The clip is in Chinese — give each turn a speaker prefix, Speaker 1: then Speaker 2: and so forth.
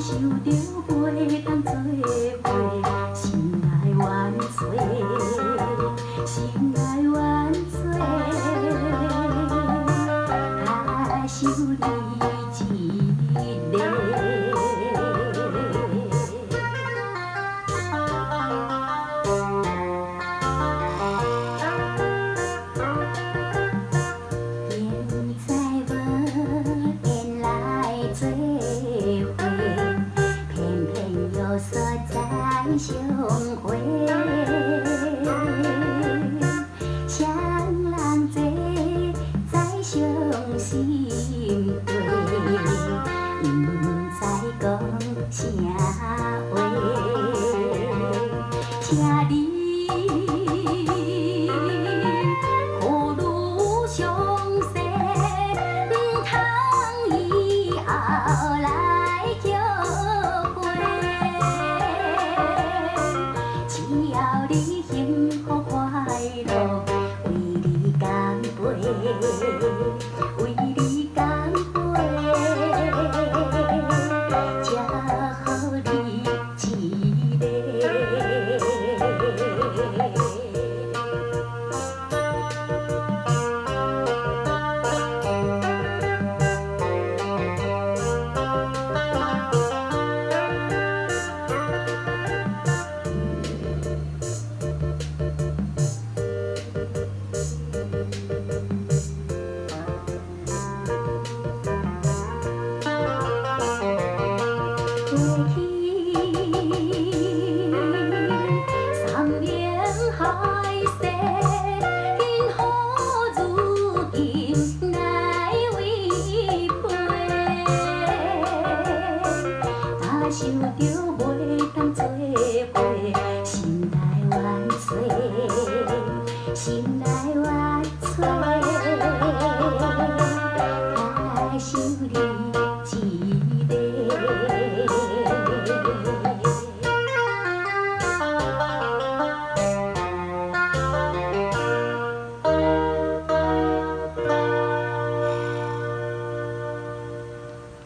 Speaker 1: 想着陪同做伙，心爱万岁，心爱万岁，啊，想你一个。现在无缘来做伙，偏偏又锁在相会。双人坐在相心地，不知讲啥话，请你。好女详细，唔通以后来叫陪。只要你幸福快乐，为你干杯，为你干杯，只好你一个。过去山盟海誓，因何如今来违背？若想着